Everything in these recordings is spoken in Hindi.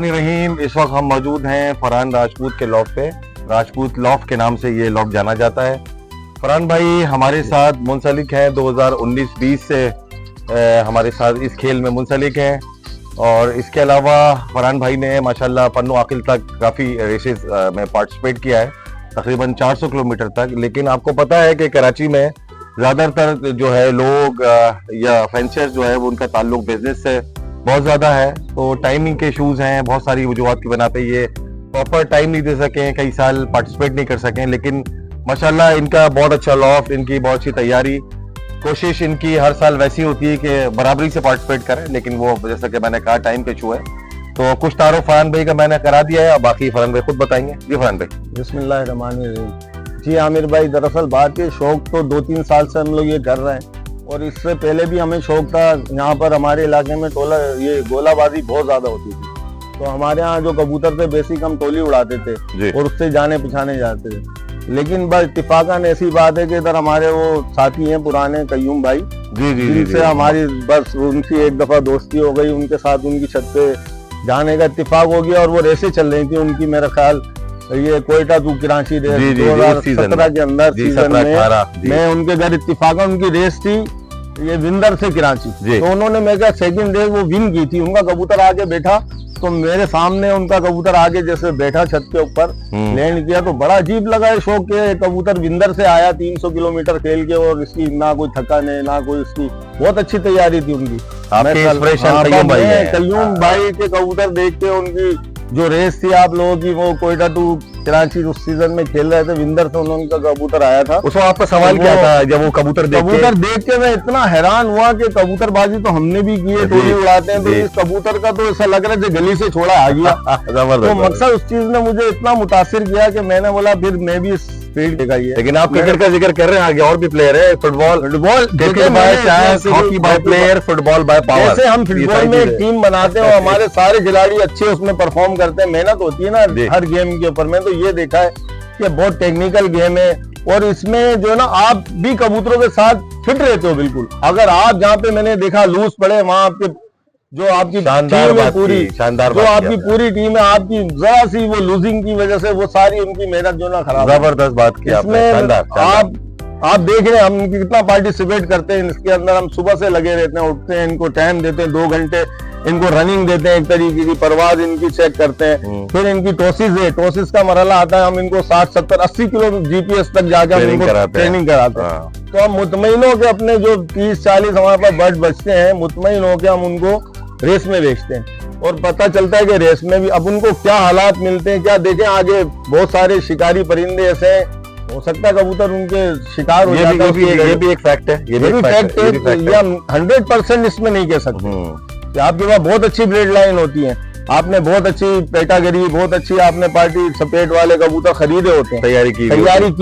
बिस्मिल्लाहिर्रहमानिर्रहीम। इस वक्त हम मौजूद हैं फरहान राजपूत के लॉफ्ट पे। राजपूत लॉफ्ट के नाम से ये लॉफ्ट जाना जाता है। फरहान भाई हमारे साथ मुंसलिक हैं 2019-20 से हमारे साथ इस खेल में मुंसलिक हैं। और इसके अलावा फरहान भाई ने माशाल्लाह पन्नू आकिल तक काफ़ी रेसेस में पार्टिसिपेट किया है, तकरीबन 400 किलोमीटर तक। लेकिन आपको पता है कि कराची में ज़्यादातर जो है लोग या फेंसर्स जो है वो उनका ताल्लुक बिजनेस से बहुत ज़्यादा है, तो टाइमिंग के इशूज़ हैं, बहुत सारी वजूहात की बना पे ये प्रॉपर टाइम नहीं दे सकें, कई साल पार्टिसिपेट नहीं कर सकें। लेकिन माशाल्लाह इनका बहुत अच्छा लॉफ्ट, इनकी बहुत अच्छी तैयारी, कोशिश इनकी हर साल वैसी होती है कि बराबरी से पार्टिसिपेट करें। लेकिन वो जैसा कि मैंने कहा टाइम का इशू है, तो कुछ तारुफ फरहान भाई का मैंने करा दिया है, अब बाकी फरहान भाई खुद बताएंगे। जी फरहान भाई। बिस्मिल्लाहिर्रहमानिर्रहीम। जी आमिर भाई, दरअसल बात ये शौक तो 2-3 साल से हम लोग ये कर रहे हैं, और इससे पहले भी हमें शौक था। यहाँ पर हमारे इलाके में ये गोलाबाजी बहुत ज्यादा होती थी, तो हमारे यहाँ जो कबूतर थे बेसिक हम टोली उड़ाते थे और उससे जाने पछाने जाते थे। लेकिन बस इत्तेफाकन ऐसी बात है कि इधर हमारे वो साथी हैं पुराने कयूम भाई, जिनसे हमारी बस उनकी एक दफा दोस्ती हो गई, उनके साथ उनकी छत पे जाने का इत्तेफाक हो गया, और वो रेसें चल रही थी उनकी, मेरा ख्याल ये कोयटा टू कराची रेस 2017 के अंदर सीजन में मैं उनके घर इत्तेफाकन उनकी रेस थी, ये विंदर से कराची, तो उन्होंने मेरा सेकंड रेस वो विन की थी। उनका कबूतर आगे बैठा तो मेरे सामने उनका कबूतर आगे जैसे बैठा छत के ऊपर लैंड किया, तो बड़ा अजीब लगा है शौक के। कबूतर विंदर से आया 300 किलोमीटर खेल के, और इसकी ना कोई थकान है ना कोई, इसकी बहुत अच्छी तैयारी थी उनकी। कयूम भाई के कबूतर देख के उनकी जो रेस थी आप लोगों की, वो कोयटा टू कराची उस सीजन में खेल रहे थे, विंदर से उनका कबूतर आया था। उसमें आपका सवाल क्या था जब वो कबूतर देख के मैं इतना हैरान हुआ कि कबूतरबाजी तो हमने भी की है, टोली उड़ाते हैं, तो इस कबूतर का तो ऐसा लग रहा है गली से छोड़ा आ गया। तो मकसद उस चीज ने मुझे इतना मुतासिर किया कि मैंने बोला फिर मैं भी फील्ड देखा ही है। लेकिन आप क्रिकेट का जिक्र कर रहे हैं, आगे और भी प्लेयर है, football player, football by power. जैसे हम फुटबॉल में एक टीम बनाते हैं और हमारे सारे खिलाड़ी अच्छे उसमें परफॉर्म करते हैं, मेहनत होती है ना हर गेम के ऊपर। मैं तो ये देखा है कि बहुत टेक्निकल गेम है, और इसमें जो है ना आप भी कबूतरों के साथ फिट रहते हो बिल्कुल। अगर आप जहाँ पे मैंने देखा लूज पड़े, वहां आपके जो आपकी शानदार जो आपकी पूरी टीम है, आपकी जरा सी वो लूजिंग की वजह से वो सारी उनकी मेहनत जो ना खराब। जबरदस्त बात की आपने। आप देख रहे हैं हम कितना पार्टिसिपेट करते हैं इसके अंदर। हम सुबह से लगे रहते हैं, उठते हैं, इनको टाइम देते हैं 2 घंटे, इनको रनिंग देते हैं, एक तरीके की परवाज इनकी चेक करते हैं। फिर इनकी टोसिस है, टोसिस का मरहला आता है, हम इनको 60, 70, 80 किलो GPS तक जाकर ट्रेनिंग कराते हैं। तो हम मुतमईन होकर अपने जो 30-40 हमारे पास बर्ड बचते हैं, मुतमईन होकर हम उनको रेस में बेचते हैं, और पता चलता है कि रेस में भी अब उनको क्या हालात मिलते हैं, क्या देखें आगे बहुत सारे शिकारी परिंदे ऐसे हैं, हो सकता है कबूतर उनके शिकार हो जाता है। ये भी एक फैक्ट है, ये भी फैक्ट है, या 100% इसमें नहीं कह सकते कि आपके पास बहुत अच्छी ब्लड लाइन होती है, आपने बहुत अच्छी पेटागरी, बहुत अच्छी आपने पार्टी सपेट वाले कबूतर खरीदे होते हैं, तैयारी की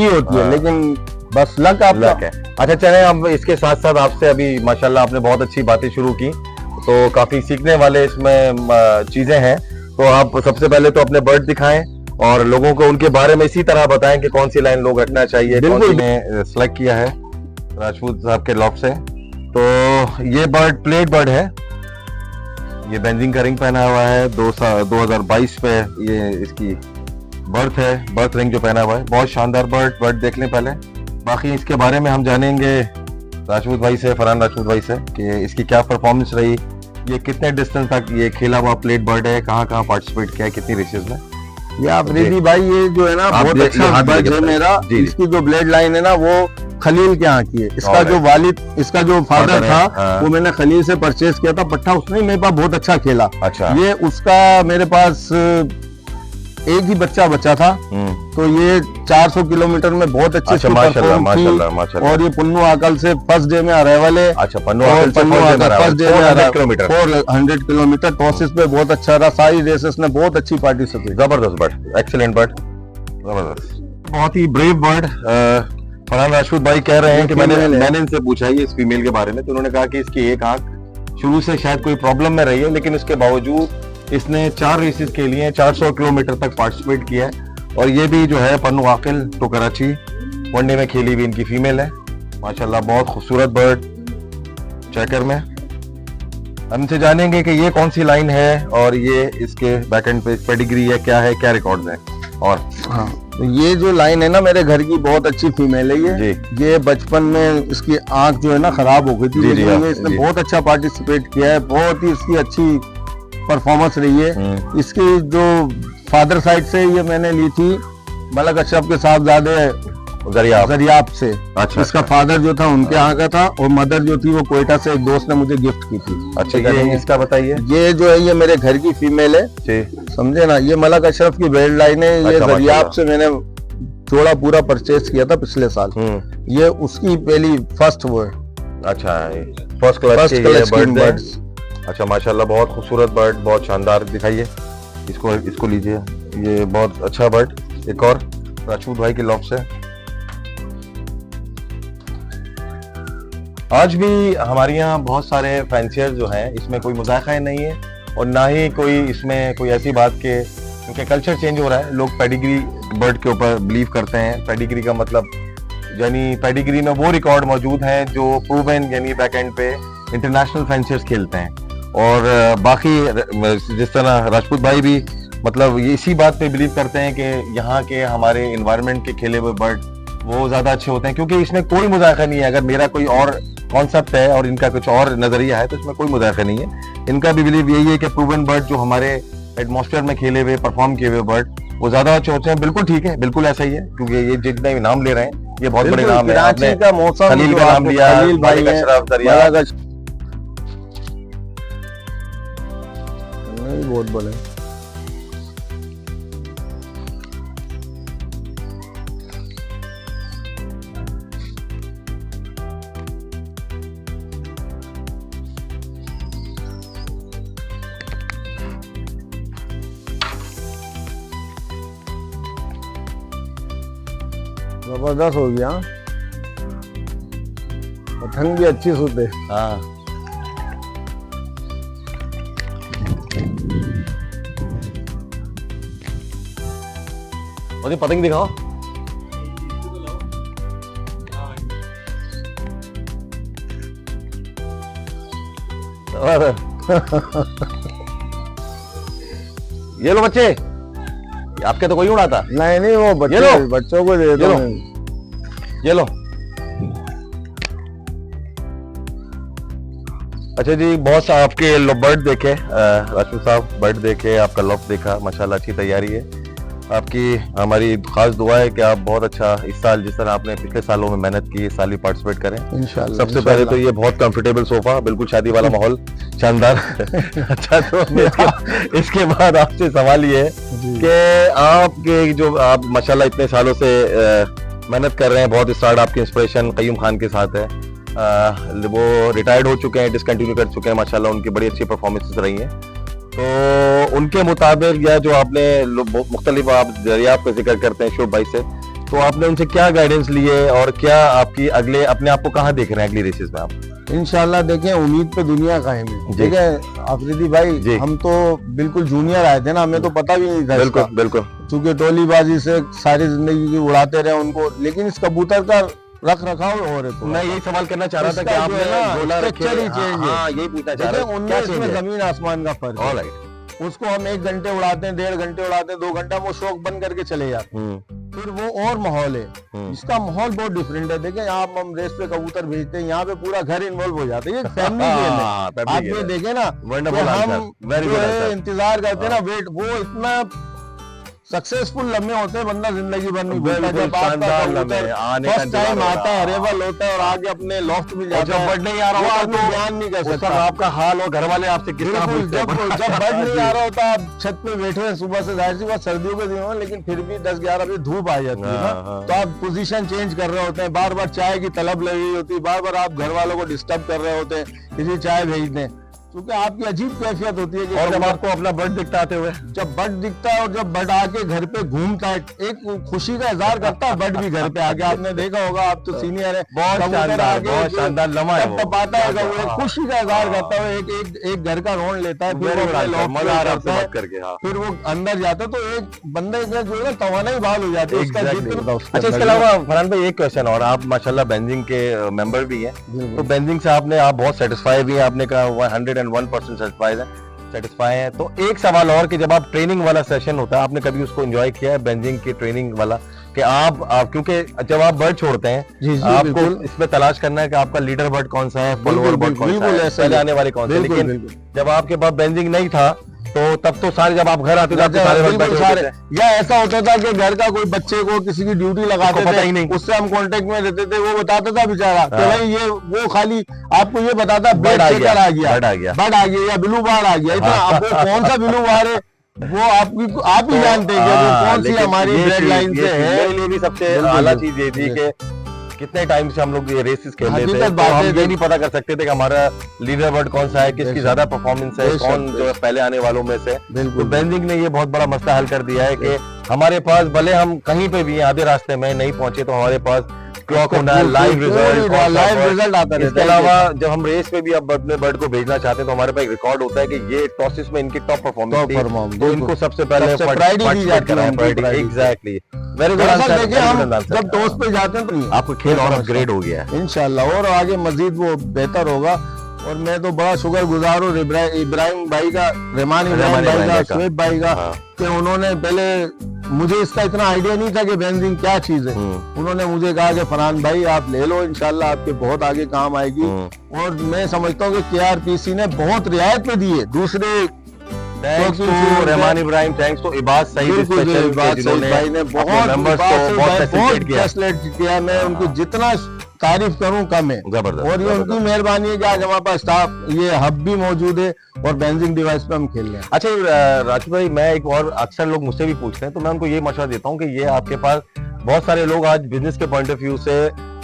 होती है, लेकिन बस लक आपका है। अच्छा चले, अब इसके साथ साथ आपसे अभी माशाल्लाह आपने बहुत अच्छी बातें शुरू की, तो काफी सीखने वाले इसमें चीजें हैं। तो आप सबसे पहले तो अपने बर्ड दिखाएं और लोगों को उनके बारे में इसी तरह बताएं कि कौन सी लाइन लोग रखना चाहिए। बिल्कुल ने सिलेक्ट किया है राजपूत साहब के लॉफ्ट से। तो ये बर्ड प्लेट बर्ड है, ये बेंजिंग का रिंग पहना हुआ है, 2022 पे ये इसकी बर्थ है, बर्थ रिंग जो पहना हुआ है। बहुत शानदार बर्ड देख लें पहले, बाकी इसके बारे में हम जानेंगे राजपूत भाई से, फरहान राजपूत भाई से, कि इसकी क्या परफॉर्मेंस रही, ये कितने डिस्टेंस तक ये खेला हुआ प्लेट बर्ड है, कहाँ पार्टिसिपेट किया है, कितनी रेसेस में। ये अफरीदी भाई ये जो है ना बहुत अच्छा बर्ड है मेरा। इसकी जो ब्लड लाइन है ना वो खलील के यहाँ की है। इसका जो वालिद, इसका जो फादर था वो मैंने खलील से परचेज किया था पट्टा, उसने मेरे पास बहुत अच्छा खेला। अच्छा। ये उसका मेरे पास एक ही बच्चा बचा था, तो ये 400 किलोमीटर में बहुत अच्छे से माशाल्लाह। और ये पन्नू आकल से फर्स्ट डे में अरेवल है। अच्छा, पन्नू आकल फर्स्ट डे में 400 किलोमीटर टॉसिस पे बहुत अच्छा रहा, सारी रेसेस ने बहुत अच्छी पार्टिसिपेट। जबरदस्त बर्ड, एक्सीलेंट बर्ड, जबरदस्त, बहुत ही ब्रेव बर्ड। फरहान राजपूत भाई कह रहे हैं कि मैंने इनसे पूछा है इस फीमेल के बारे में, तो उन्होंने कहा कि इसकी एक आंख शुरू से शायद कोई प्रॉब्लम में रही है, लेकिन उसके बावजूद इसने 4 रेसेस के लिए 400 किलोमीटर तक पार्टिसिपेट किया है। और ये भी जो है पन्नू आकिल टू कराची वनडे में खेली हुई इनकी फीमेल है। माशाल्लाह बहुत खूबसूरत बर्ड, चेकर में हम इनसे जानेंगे कि ये कौन सी लाइन है और ये इसके बैक एंड पे पेडिग्री है, क्या रिकॉर्ड्स हैं। और हाँ, तो ये जो लाइन है ना मेरे घर की बहुत अच्छी फीमेल है ये। जी ये बचपन में इसकी आंख जो है ना खराब हो गई थी, जी, जी, लेकिन हाँ, इसने जी। बहुत अच्छा पार्टिसिपेट किया है, बहुत ही इसकी अच्छी परफॉर्मेंस रही है। इसकी जो फादर साइड से ये मैंने ली थी मलक अशरफ के साहबजादे जरियाब से। अच्छा, इसका फादर जो था उनके यहाँ का था और मदर जो थी वो कोयटा से एक दोस्त ने मुझे गिफ्ट की थी। अच्छा, ये इसका बताइए। ये जो है ये मेरे घर की फीमेल है, जी समझे ना। ये मलक अशरफ की बेल्ट लाइन है। ये अच्छा, जरियाब से मैंने जोड़ा पूरा परचेज किया था पिछले साल। ये उसकी पहली फर्स्ट वो है। अच्छा, फर्स्ट क्लास के ये बर्ड्स। अच्छा माशाल्लाह, बहुत खूबसूरत बर्ड, बहुत शानदार। दिखाइए इसको लीजिए, ये बहुत अच्छा बर्ड। एक और राजपूत भाई के लॉफ्ट से। आज भी हमारे यहाँ बहुत सारे फैंसियर जो हैं, इसमें कोई मुज़ायका नहीं है और ना ही कोई इसमें कोई ऐसी बात के, क्योंकि कल्चर चेंज हो रहा है। लोग पेडिग्री बर्ड के ऊपर बिलीव करते हैं। पेडिग्री का मतलब यानी पेडिग्री में वो रिकॉर्ड मौजूद हैं जो प्रूवन यानी बैक एंड पे इंटरनेशनल फैंसियर्स खेलते हैं। और बाकी जिस तरह राजपूत भाई भी मतलब ये इसी बात पे बिलीव करते हैं कि यहाँ के हमारे इन्वायरमेंट के खेले हुए बर्ड वो ज्यादा अच्छे होते हैं, क्योंकि इसमें कोई मुज़ायका नहीं है। अगर मेरा कोई और कॉन्सेप्ट है और इनका कुछ और नजरिया है तो इसमें कोई मुज़ायका नहीं है। इनका भी बिलीव यही है कि प्रूवन बर्ड जो हमारे एटमॉस्फेयर में खेले हुए परफॉर्म किए हुए बर्ड वो ज्यादा अच्छे होते हैं। बिल्कुल ठीक है, बिल्कुल ऐसा ही है, क्योंकि ये जितने भी नाम ले रहे हैं ये बहुत बड़े नाम है। आपने का मौसम खलील का नाम लिया, खलील भाई मलिक अशरफ, दरियाब। बहुत बोले जबरदस्त हो गया। पतंग भी अच्छी सूते। हाँ, मुझे पतंग दिखाओ। और ये लो बच्चे, आपके तो कोई उड़ाता। नहीं वो बच्चों को दे दो। ये लो। अच्छा जी, बहुत सा आपके बर्ड देखे राजपूत साहब, बर्ड देखे, आपका लॉफ्ट देखा, माशाल्लाह अच्छी तैयारी है आपकी। हमारी खास दुआ है कि आप बहुत अच्छा इस साल, जिस तरह आपने पिछले सालों में मेहनत की, इस साल ही पार्टिसिपेट करें इंशाल्लाह। सबसे पहले तो ये बहुत कंफर्टेबल सोफा, बिल्कुल शादी वाला माहौल, शानदार। अच्छा, तो इसके बाद आपसे सवाल ये है कि आपके जो आप माशाल्लाह इतने सालों से मेहनत कर रहे हैं, बहुत स्टार्ट आपकी इंस्पिरेशन कयूम खान के साथ है। वो रिटायर्ड हो चुके हैं, डिसकंटिन्यू कर चुके हैं, माशाल्लाह उनकी बड़ी अच्छी परफॉर्मेंसेस रही हैं। तो उनके मुताबिक या जो आपने मुख्तलिफ आप दरियाब का जिक्र करते हैं शुभ भाई से, तो आपने उनसे क्या गाइडेंस लिए और क्या आपकी अगले अपने आप को कहाँ देख रहे हैं अगली रेसेस में आप? इंशाल्लाह देखें, उम्मीद पे दुनिया कायम है। ठीक है आफरीदी भाई, हम तो बिल्कुल जूनियर आए थे ना, हमें तो पता भी नहीं था। बिल्कुल बिल्कुल, चूंकि टोलीबाजी से सारी जिंदगी उड़ाते रहे उनको, लेकिन इस कबूतर का रख रखाव हो रहे। तो मैं यही सवाल करना चाह रहा था कि आपने गोला रखे। हाँ, यही पूछना चाह रहा था। उनमें इसमें जमीन आसमान का फर्क है। ऑलराइट, उसको हम 1 घंटे उड़ाते हैं, 1.5 घंटे उड़ाते हैं, 2 घंटा वो शौक बंद करके चले जाते हैं। फिर वो और माहौल है, इसका माहौल बहुत डिफरेंट है। देखें यहाँ हम रेस पे कबूतर भेजते हैं, यहाँ पे पूरा घर इन्वॉल्व हो जाता है। ये फैमिली गेम है। आप ये देखें ना, हम इंतजार करते हैं ना, वेट, वो इतना सक्सेसफुल लम्हे होते हैं, बंदा जिंदगी भर नहीं भूलता। जब फर्स्ट टाइम आता है, अरेवल होता है और आगे अपने लॉफ्ट में जाता है, बर्ड नहीं आ रहा होता तो बयान नहीं कर सकता आपका हाल और घर वाले आपसे किस तरह पूछते हैं। जब बर्ड नहीं आ रहा होता, आप छत पे बैठे हैं सुबह से, जाहिर सी बात सर्दियों के दिनों में, लेकिन फिर भी 10-11 बजे धूप आ जाती है ना, तो आप पोजीशन चेंज कर रहे होते हैं, बार बार चाय की तलब लगी होती है, बार बार आप घर वालों को डिस्टर्ब कर रहे होते हैं, किसी चाय भेज दें, क्योंकि आपकी अजीब कैफियत होती है कि और जब आपको अपना बर्ड दिखता आते हुए, जब बर्ड दिखता है और जब बर्ड आके घर पे घूमता है, एक खुशी का इजहार करता है बर्ड भी घर पे आके। आपने देखा होगा, आप तो सीनियर है, बहुत शानदार लम्हा है वो। पाता है एक खुशी का इजहार करता है, एक घर का रोन लेता है, फिर वो अंदर जाता है, तो एक बंदे का जो है तवानाई बहाल हो जाती है। अच्छा, इसके अलावा फरहान भाई एक क्वेश्चन और, आप माशाल्लाह बेंजिंग के मेंबर भी हैं, तो बेंजिंग से आप बहुत सेटिस्फाई भी है, आपने कहा 100 101% सेटिस्फाई है। तो एक सवाल और कि जब आप ट्रेनिंग वाला सेशन होता है, आपने कभी उसको एंजॉय किया है बेंजिंग की ट्रेनिंग वाला, कि आप क्योंकि जब आप बर्ड छोड़ते हैं जी आपको इसमें तलाश करना है कि आपका लीडर बर्ड कौन सा है, फॉलोअर बर्ड कौन सा है, पहले आने वाले कौन से, लेकिन जब आपके पास बेंजिंग नहीं था तो तब तो सारे, जब आप घर आते थे आपके सारे, या ऐसा होता था कि घर का कोई बच्चे को किसी की ड्यूटी लगाते पता थे, ही नहीं, उससे हम कांटेक्ट में रहते थे, वो बताता था बेचारा कि भाई ये वो खाली आपको ये बताता ब्लड चेकर आ गया, बर्ड आ गया या ब्लू बार आ गया, इतना आपको कौन सा ब्लू बार है वो आप ही जानते हैं कि वो कौन सी हमारी ब्लड लाइन से है। मेरे लिए भी सबसे आला चीज ये थी कि कितने टाइम से हम लोग ये रेसेस खेल रहे थे, तो हम ये नहीं पता कर सकते थे कि हमारा लीडर बर्ड कौन सा है, किसकी ज्यादा परफॉर्मेंस है, कौन जो है पहले आने वालों में से। तो बेंजिंग ने ये बहुत बड़ा मसला हल कर दिया है कि हमारे पास भले हम कहीं पे भी आधे रास्ते में नहीं पहुंचे तो हमारे पास क्लॉक होना है, लाइव रिजल्ट आता है। इसके अलावा जब हम रेस में भी अब अपने बर्ड को भेजना चाहते हैं तो हमारे पास एक रिकॉर्ड होता है कि ये टॉसिस में इनकी टॉप परफॉर्मेंस थी, तो इनको सबसे पहले एग्जैक्टली वेरी गुड आंसर। देखिए हम जब टॉस पे जाते हैं तो आपको खेल और अपग्रेड हो गया है इंशाल्लाह, और आगे मजीद वो बेहतर होगा। और मैं तो बड़ा शुक्रगुजार हूँ इब्राहिम भाई का, रहमान इब्राहिम भाई का, शुएब भाई का, कि उन्होंने पहले मुझे इसका इतना आइडिया नहीं था कि बेंजिंग क्या चीज है। उन्होंने मुझे कहा कि फरहान भाई आप ले लो, इंशाल्लाह आपके बहुत आगे काम आएगी। और मैं समझता हूँ कि KRPC ने बहुत रियायत पे दी है दूसरे। Thanks to Rahman Ibrahim, thanks to Ibad Saeed special भाई ने बहुत फैसिलिटेट किया। मैं उनकी जितना तारीफ करूं कम है, और ये उनकी मेहरबानी है कि आज हमारे पास स्टाफ ये हब भी मौजूद है और बेंजिंग डिवाइस पे हम खेल रहे हैं। अच्छा राजू भाई, मैं एक और अक्सर लोग मुझसे भी पूछते हैं तो मैं उनको ये मशवरा देता हूँ कि ये आपके पास बहुत सारे लोग आज बिजनेस के पॉइंट ऑफ व्यू से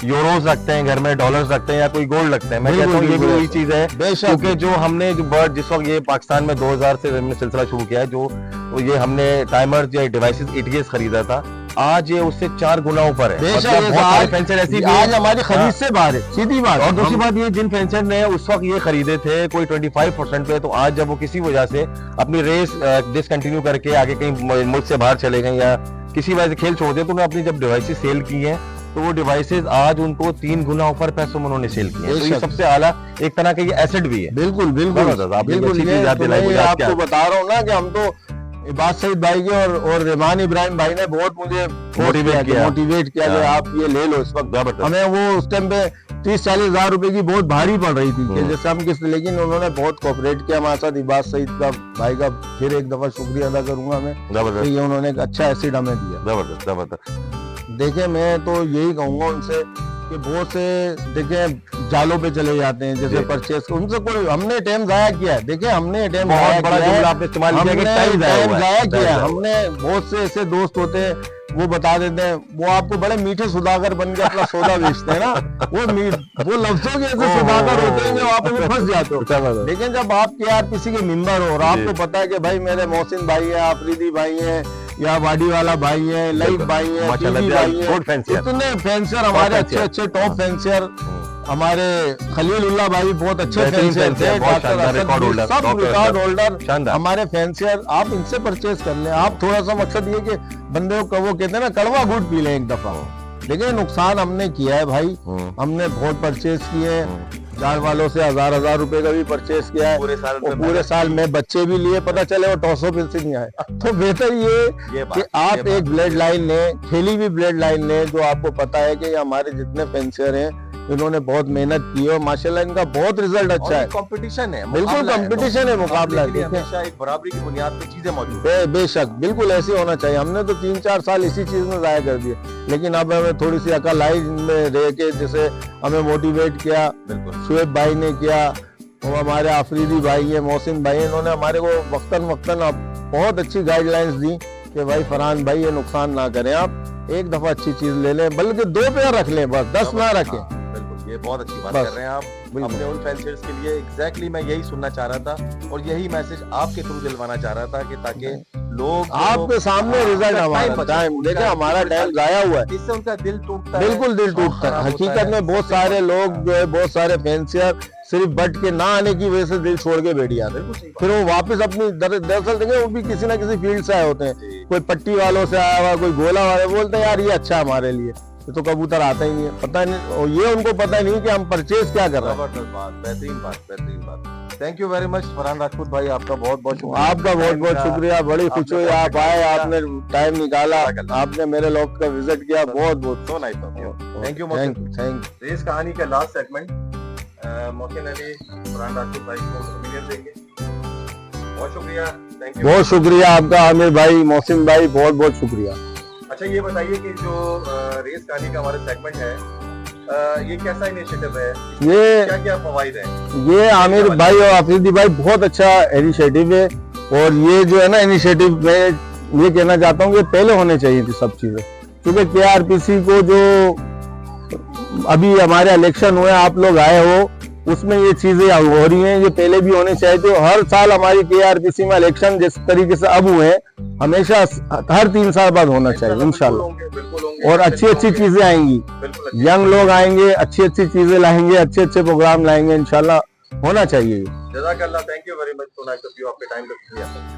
यूरोज रखते हैं घर में, डॉलर्स रखते हैं या कोई गोल्ड रखते हैं। मैं कहता हूँ ये भी वही चीज है, क्योंकि जो हमने जो बर्ड जिस वक्त ये पाकिस्तान में 2000 से हमने सिलसिला शुरू किया है, जो ये हमने टाइमर्स या डिवाइसेस ETS खरीदा था, आज ये उससे 4 गुना ऊपर है। मतलब फेंसर ऐसी आज हमारी खरीद से बाहर है, सीधी बात। और दूसरी बात ये, जिन फेंसर ने उस वक्त ये खरीदे थे कोई 25% पे, तो आज जब वो किसी वजह से अपनी रेस डिसकंटिन्यू करके आगे कहीं मुल्क से बाहर चले गए या किसी वजह से खेल छोड़ दिया, तो उन्होंने अपनी जब डिवाइसेस सेल की हैं तो वो डिवाइसेस आज उनको 3 गुना ऊपर पैसों में उन्होंने सेल किए। तो ये सबसे आला एक तरह का ये एसेट भी है। बिल्कुल बिल्कुल आपको बता रहा हूँ ना कि हम तो इबाद सईद भाई के और रहमान इब्राहिम भाई ने बहुत मुझे मोटिवेट किया कि आप ये ले लो। इस वक्त हमें वो उस टाइम पे 30-40 हजार रुपए की बहुत भारी पड़ रही थी कि जैसे हम किस, लेकिन उन्होंने बहुत कोऑपरेट किया हमारे साथ। इबाद सईद का भाई का फिर एक दफा शुक्रिया अदा करूंगा मैं, तो ये उन्होंने एक अच्छा एसिड हमें दिया। जबरदस्त। देखिए मैं तो यही कहूंगा उनसे कि बहुत से देखिए जालों पे चले जाते हैं, जैसे परचेस, उनसे कोई हमने टाइम जाया किया है। देखिए हमने टाइम जाया किया, हमने बहुत से ऐसे दोस्त होते हैं वो बता देते हैं, वो आपको बड़े मीठे सुधाकर बन के अपना सौदा बेचते हैं ना, वो लफ्जों के ऐसे सुधाकर होते हैं जो आप फंस जाते हो। लेकिन जब आप KRPC के मेंबर हो और आपको पता है कि भाई मेरे मोहसिन भाई है, आफरीदी भाई है, या वाडी वाला भाई है, लईक भाई है, भाई है, इतने फेंसर हमारे अच्छे टॉप फेंसर, हमारे खलीलुल्लाह भाई बहुत अच्छे फेंसर थे, सब रिकॉर्ड होल्डर हमारे फेंसर। आप इनसे परचेज कर लें। आप थोड़ा सा मकसद ये कि बंदे को वो कहते हैं ना कड़वा गुड़ पी लें एक दफा, लेकिन नुकसान हमने किया है भाई। हमने बहुत परचेज किए हैं, जार वालों से 1000 रुपए का भी परचेज किया है पूरे साल में, बच्चे भी लिए, पता चले वो टॉसो फिर से नहीं आए। तो बेहतर ये कि आप एक ब्लेड लाइन लें, खेली हुई ब्लेड लाइन लें, जो आपको पता है कि हमारे जितने फेंसर हैं इन्होंने बहुत मेहनत की है और माशाल्लाह इनका बहुत रिजल्ट अच्छा है। कंपटीशन है, बिल्कुल कंपटीशन है, मुकाबला है, हमेशा एक बराबरी की बुनियाद पे चीजें मौजूद है। बेशक बिल्कुल ऐसे होना चाहिए। हमने तो 3-4 साल इसी चीज में जाया कर दिए, लेकिन अब हमें थोड़ी सी अकल आई में रह के, जैसे हमें मोटिवेट किया शुएब भाई ने किया, वो हमारे आफरीदी भाई है, मोहसिन भाई है, इन्होंने हमारे को वक्तन बहुत अच्छी गाइडलाइंस दी कि भाई फरहान भाई ये नुकसान ना करें, आप एक दफा अच्छी चीज ले लें, बल्कि 2 पेयर रख लें, बस 10 ना रखें। ये बहुत अच्छी बात कर रहे हैं आप अपने उन फेंसर्स के लिए। एग्जैक्टली मैं यही सुनना चाह रहा था और यही मैसेज आपके थ्रू दिलवाना चाह रहा था कि ताकि लोग आपके सामने रिजल्ट हमारा टाइम देखे, हमारा टाइम गाया हुआ है, इससे उनका दिल टूटता है। बिल्कुल दिल टूटता है। हकीकत में बहुत सारे लोग जो है, बहुत सारे फेंसियर सिर्फ बट के ना आने की वजह से दिल छोड़ के बैठ जाते हैं, फिर वो वापस अपनी दरअसल देखें वो भी किसी ना किसी फील्ड से आए होते हैं, कोई पट्टी वालों से आया हुआ, कोई गोला वाले, बोलते हैं यार ये अच्छा हमारे लिए, ये तो कबूतर आता ही नहीं है, पता नहीं, और ये उनको पता नहीं कि हम परचेज क्या कर रहे हैं। बेहतरीन बात। Thank you very much Farhan Rajput भाई, आपका बहुत बहुत शुक्रिया। आपका बहुत बहुत शुक्रिया, बड़ी खुशी हुई आप आए, आपने टाइम निकाला, जज़ाकल्लाह। आपने मेरे लोग का विजिट किया, बहुत बहुत so nice of you. Thank you thank Mohsin. You. तो इस कहानी का लास्ट सेगमेंट मोहसिन अली फरहान राजपूत भाई को मिलियन देंगे। बहुत शुक्रिया, थैंक यू। बहुत शुक्रिया आपका आमिर भाई, मोहसिन भाई, बहुत बहुत शुक्रिया। अच्छा ये बताइए कि जो रेस कहानी का हमारा सेगमेंट है, ये कैसा इनिशिएटिव है, ये क्या क्या फवाइद है? ये आमिर भाई और आफरीदी भाई बहुत अच्छा इनिशिएटिव है, और ये जो है ना इनिशिएटिव मैं ये कहना चाहता हूँ कि पहले होने चाहिए थी सब चीजें, क्योंकि केआरपीसी को जो अभी हमारे इलेक्शन हुए आप लोग आए हो उसमें ये चीजें हो रही हैं, ये पहले भी होनी चाहिए थी। हर साल हमारी केआरपीसी में इलेक्शन जिस तरीके से अब हुए हमेशा हर 3 साल बाद होना चाहिए इंशाल्लाह, बिल्कुल होंगे, और अच्छी अच्छी चीजें आएंगी, बिल्कुल यंग लोग आएंगे, अच्छी अच्छी चीजें लाएंगे, अच्छे अच्छे प्रोग्राम लाएंगे, इंशाल्लाह होना चाहिए। जज़ाकल्लाह, थैंक यू वेरी मच। तो नाइस ऑफ यू, आपके टाइम का शुक्रिया।